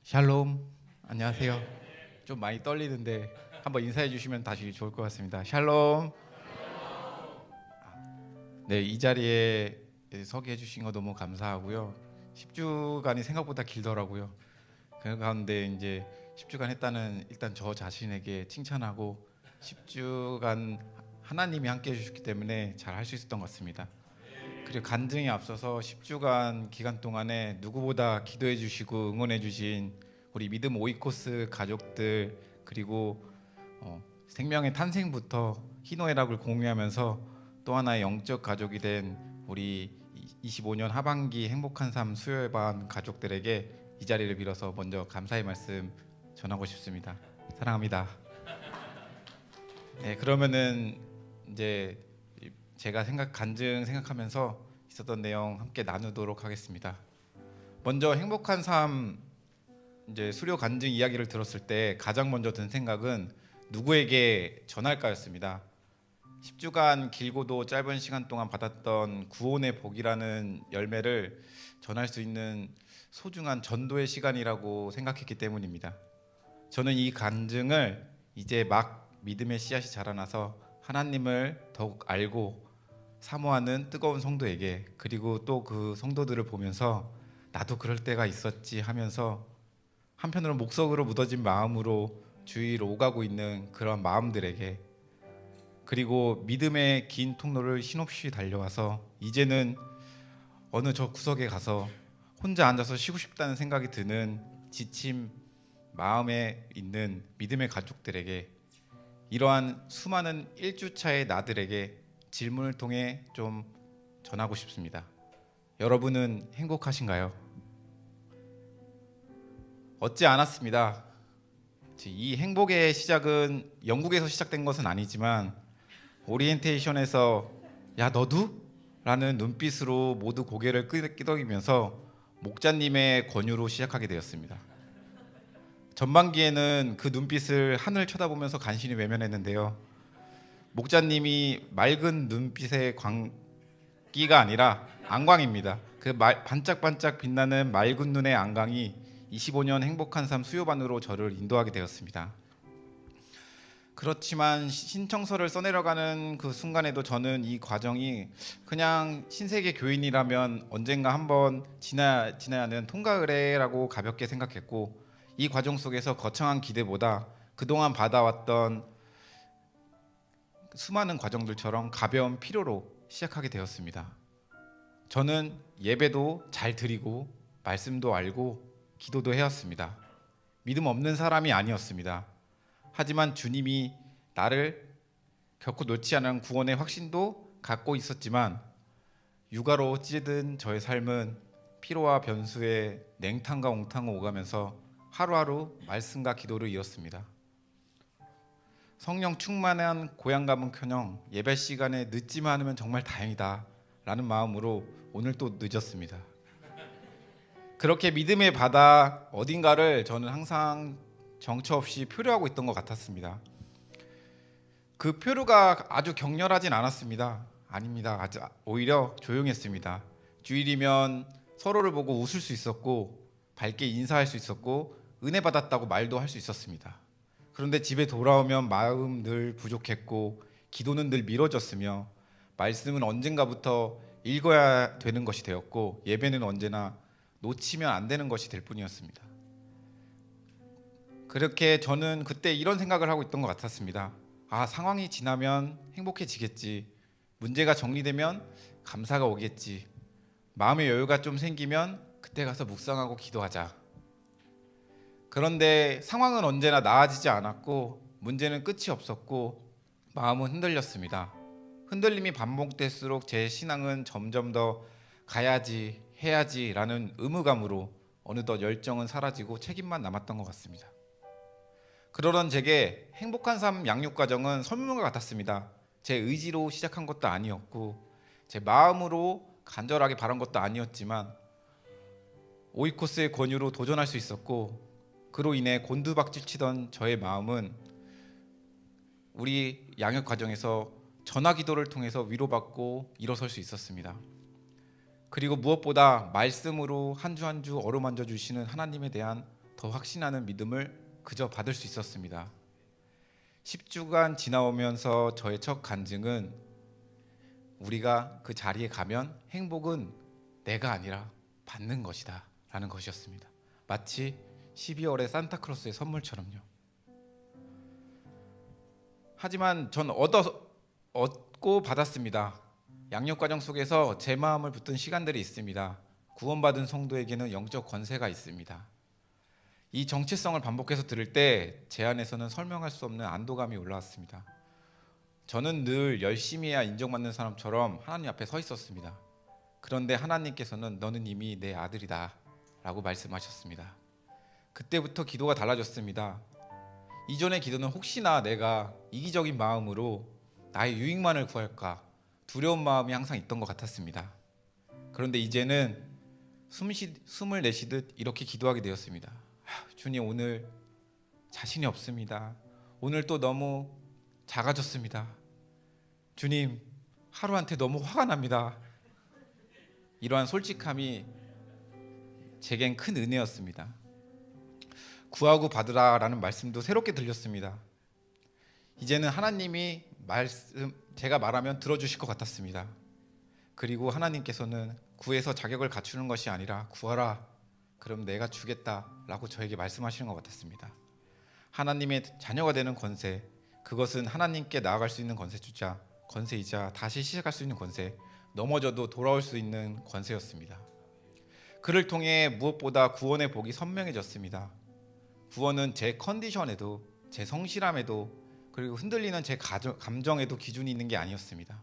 샬롬, 안녕하세요. 좀 많이 떨리는데 한번 인사해 주시면 다시 좋을 것 같습니다. 샬롬. 네, 이 자리에 서게 해주신 거 너무 감사하고요. 10주간이 생각보다 길더라고요. 그 가운데 이제 10주간 했다는 일단 저 자신에게 칭찬하고 10주간 하나님이 함께 해주셨기 때문에 잘 할 수 있었던 것 같습니다. 그리고 간증에 앞서서 10주간 기간 동안에 누구보다 기도해 주시고 응원해 주신 우리 믿음 오이코스 가족들, 그리고 생명의 탄생부터 희노애락을 공유하면서 또 하나의 영적 가족이 된 우리 25년 하반기 행복한 삶 수요예반 가족들에게 이 자리를 빌어서 먼저 감사의 말씀 전하고 싶습니다. 사랑합니다. 네, 그러면은 이제 제가 간증 생각하면서 있었던 내용 함께 나누도록 하겠습니다. 먼저 행복한 삶 이제 수료 간증 이야기를 들었을 때 가장 먼저 든 생각은 누구에게 전할까였습니다. 10주간 길고도 짧은 시간 동안 받았던 구원의 복이라는 열매를 전할 수 있는 소중한 전도의 시간이라고 생각했기 때문입니다. 저는 이 간증을 이제 막 믿음의 씨앗이 자라나서 하나님을 더욱 알고 사모하는 뜨거운 성도에게, 그리고 또 그 성도들을 보면서 나도 그럴 때가 있었지 하면서 한편으로 목석으로 묻어진 마음으로 주위로 오가고 있는 그런 마음들에게, 그리고 믿음의 긴 통로를 힘없이 달려와서 이제는 어느 저 구석에 가서 혼자 앉아서 쉬고 싶다는 생각이 드는 지침 마음에 있는 믿음의 가족들에게, 이러한 수많은 1주차의 나들에게 질문을 통해 좀 전하고 싶습니다. 여러분은 행복하신가요? 얻지 않았습니다. 이 행복의 시작은 영국에서 시작된 것은 아니지만 오리엔테이션에서 야 너도? 라는 눈빛으로 모두 고개를 끄덕이면서 목자님의 권유로 시작하게 되었습니다. 전반기에는 그 눈빛을 하늘 쳐다보면서 간신히 외면했는데요, 목자님이 맑은 눈빛의 광기가 아니라 안광입니다. 그 반짝반짝 빛나는 맑은 눈의 안광이 25년 행복한 삶 수요반으로 저를 인도하게 되었습니다. 그렇지만 신청서를 써내려가는 그 순간에도 저는 이 과정이 그냥 신세계 교인이라면 언젠가 한번 지나야 하는 통과 의례라고 가볍게 생각했고, 이 과정 속에서 거창한 기대보다 그동안 받아왔던 수많은 과정들처럼 가벼운 필요로 시작하게 되었습니다. 저는 예배도 잘 드리고 말씀도 알고 기도도 해왔습니다. 믿음 없는 사람이 아니었습니다. 하지만 주님이 나를 결코 놓지 않은 구원의 확신도 갖고 있었지만, 육아로 찌든 저의 삶은 피로와 변수에 냉탕과 옹탕을 오가면서 하루하루 말씀과 기도를 이었습니다. 성령 충만한 고향감은커녕 예배 시간에 늦지만 않으면 정말 다행이다 라는 마음으로 오늘 또 늦었습니다. 그렇게 믿음의 바다 어딘가를 저는 항상 정처 없이 표류하고 있던 것 같았습니다. 그 표류가 아주 격렬하진 않았습니다. 아닙니다. 아주 오히려 조용했습니다. 주일이면 서로를 보고 웃을 수 있었고 밝게 인사할 수 있었고 은혜 받았다고 말도 할 수 있었습니다. 그런데 집에 돌아오면 마음 늘 부족했고 기도는 늘 미뤄졌으며 말씀은 언젠가부터 읽어야 되는 것이 되었고 예배는 언제나 놓치면 안 되는 것이 될 뿐이었습니다. 그렇게 저는 그때 이런 생각을 하고 있던 것 같았습니다. 상황이 지나면 행복해지겠지. 문제가 정리되면 감사가 오겠지. 마음의 여유가 좀 생기면 그때 가서 묵상하고 기도하자. 그런데 상황은 언제나 나아지지 않았고 문제는 끝이 없었고 마음은 흔들렸습니다. 흔들림이 반복될수록 제 신앙은 점점 더 가야지 해야지 라는 의무감으로 어느덧 열정은 사라지고 책임만 남았던 것 같습니다. 그러던 제게 행복한 삶 양육 과정은 설문과 같았습니다. 제 의지로 시작한 것도 아니었고 제 마음으로 간절하게 바란 것도 아니었지만 오이코스의 권유로 도전할 수 있었고, 그로 인해 곤두박질 치던 저의 마음은 우리 양육 과정에서 전화 기도를 통해서 위로받고 일어설 수 있었습니다. 그리고 무엇보다 말씀으로 한 주 한 주 어루만져 주시는 하나님에 대한 더 확신하는 믿음을 그저 받을 수 있었습니다. 10주간 지나오면서 저의 첫 간증은 우리가 그 자리에 가면 행복은 내가 아니라 받는 것이다 라는 것이었습니다. 마치 12월의 산타클로스의 선물처럼요. 하지만 전 얻고 받았습니다. 양육 과정 속에서 제 마음을 붙든 시간들이 있습니다. 구원받은 성도에게는 영적 권세가 있습니다. 이 정체성을 반복해서 들을 때 제 안에서는 설명할 수 없는 안도감이 올라왔습니다. 저는 늘 열심히 해야 인정받는 사람처럼 하나님 앞에 서 있었습니다. 그런데 하나님께서는 너는 이미 내 아들이다 라고 말씀하셨습니다. 그때부터 기도가 달라졌습니다. 이전의 기도는 혹시나 내가 이기적인 마음으로 나의 유익만을 구할까 두려운 마음이 항상 있던 것 같았습니다. 그런데 이제는 숨을 내쉬듯 이렇게 기도하게 되었습니다. 주님, 오늘 자신이 없습니다. 오늘 또 너무 작아졌습니다. 주님, 하루한테 너무 화가 납니다. 이러한 솔직함이 제겐 큰 은혜였습니다. 구하고 받으라 라는 말씀도 새롭게 들렸습니다. 이제는 하나님이 제가 말하면 들어주실 것 같았습니다. 그리고 하나님께서는 구해서 자격을 갖추는 것이 아니라 구하라, 그럼 내가 주겠다라고 저에게 말씀하시는 것 같았습니다. 하나님의 자녀가 되는 권세, 그것은 하나님께 나아갈 수 있는 권세이자 다시 시작할 수 있는 권세, 넘어져도 돌아올 수 있는 권세였습니다. 그를 통해 무엇보다 구원의 복이 선명해졌습니다. 구원은 제 컨디션에도, 제 성실함에도, 그리고 흔들리는 제 감정에도 기준이 있는 게 아니었습니다.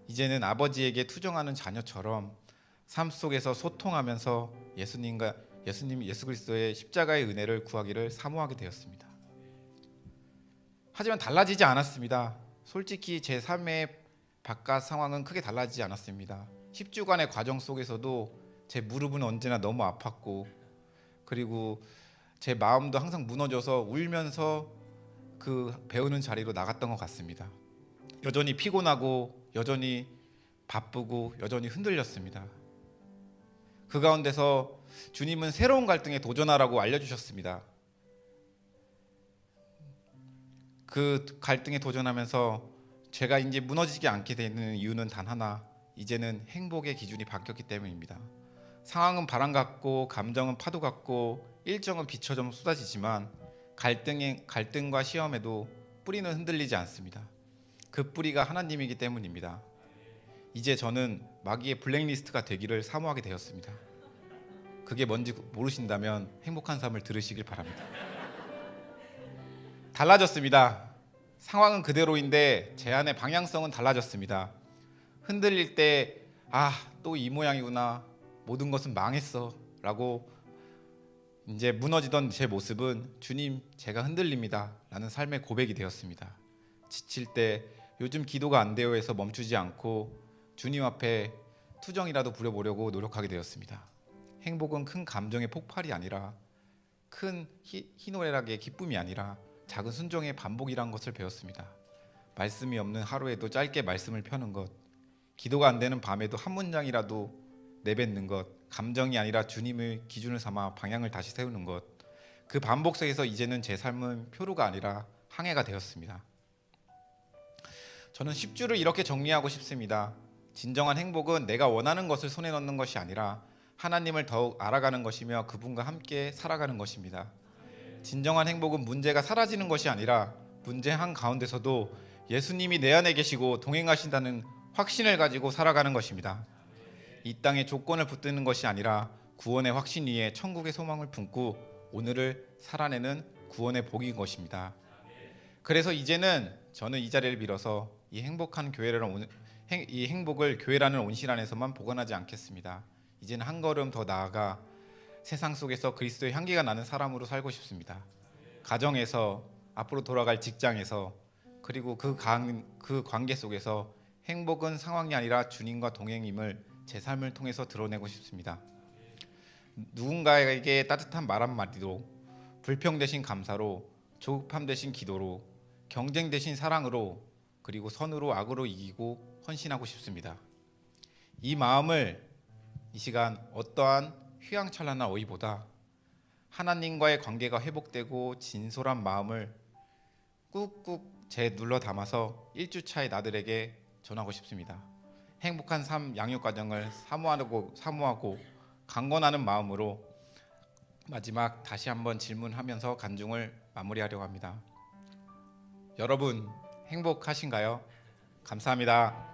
이제는 아버지에게 투정하는 자녀처럼 삶 속에서 소통하면서 예수 그리스도의 십자가의 은혜를 구하기를 사모하게 되었습니다. 하지만 달라지지 않았습니다. 솔직히 제 삶의 바깥 상황은 크게 달라지지 않았습니다. 10주간의 과정 속에서도 제 무릎은 언제나 너무 아팠고, 그리고 제 마음도 항상 무너져서 울면서 그 배우는 자리로 나갔던 것 같습니다. 여전히 피곤하고 여전히 바쁘고 여전히 흔들렸습니다. 그 가운데서 주님은 새로운 갈등에 도전하라고 알려주셨습니다. 그 갈등에 도전하면서 제가 이제 무너지지 않게 되는 이유는 단 하나, 이제는 행복의 기준이 바뀌었기 때문입니다. 상황은 바람 같고 감정은 파도 같고 일정은 비처럼 쏟아지지만 갈등과 시험에도 뿌리는 흔들리지 않습니다. 그 뿌리가 하나님이기 때문입니다. 이제 저는 마귀의 블랙리스트가 되기를 사모하게 되었습니다. 그게 뭔지 모르신다면 행복한 삶을 들으시길 바랍니다. 달라졌습니다. 상황은 그대로인데 제 안의 방향성은 달라졌습니다. 흔들릴 때 또 이 모양이구나, 모든 것은 망했어 라고 이제 무너지던 제 모습은 주님, 제가 흔들립니다 라는 삶의 고백이 되었습니다. 지칠 때 요즘 기도가 안 돼요 해서 멈추지 않고 주님 앞에 투정이라도 부려보려고 노력하게 되었습니다. 행복은 큰 감정의 폭발이 아니라, 큰 희노애락의 기쁨이 아니라 작은 순종의 반복이란 것을 배웠습니다. 말씀이 없는 하루에도 짧게 말씀을 펴는 것, 기도가 안 되는 밤에도 한 문장이라도 내뱉는 것, 감정이 아니라 주님을 기준을 삼아 방향을 다시 세우는 것, 그 반복 속에서 이제는 제 삶은 표류가 아니라 항해가 되었습니다. 저는 10주를 이렇게 정리하고 싶습니다. 진정한 행복은 내가 원하는 것을 손에 넣는 것이 아니라 하나님을 더욱 알아가는 것이며 그분과 함께 살아가는 것입니다. 진정한 행복은 문제가 사라지는 것이 아니라 문제 한가운데서도 예수님이 내 안에 계시고 동행하신다는 확신을 가지고 살아가는 것입니다. 이 땅에 조건을 붙드는 것이 아니라 구원의 확신 위에 천국의 소망을 품고 오늘을 살아내는 구원의 복인 것입니다. 그래서 이제는 저는 이 자리를 빌어서 이 행복을 교회라는 온실 안에서만 보관하지 않겠습니다. 이제는 한 걸음 더 나아가 세상 속에서 그리스도의 향기가 나는 사람으로 살고 싶습니다. 가정에서, 앞으로 돌아갈 직장에서, 그리고 그 관계 속에서 행복은 상황이 아니라 주님과 동행임을 제 삶을 통해서 드러내고 싶습니다. 누군가에게 따뜻한 말 한마디로, 불평 대신 감사로, 조급함 대신 기도로, 경쟁 대신 사랑으로, 그리고 선으로 악으로 이기고 헌신하고 싶습니다. 이 마음을 이 시간 어떠한 휘황찬란한 어휘보다 하나님과의 관계가 회복되고 진솔한 마음을 꾹꾹 제 눌러 담아서 1주차의 나들에게 전하고 싶습니다. 행복한 삶 양육 과정을 사모하고 강권하는 마음으로 마지막 다시 한번 질문하면서 간증을 마무리하려고 합니다. 여러분 행복하신가요? 감사합니다.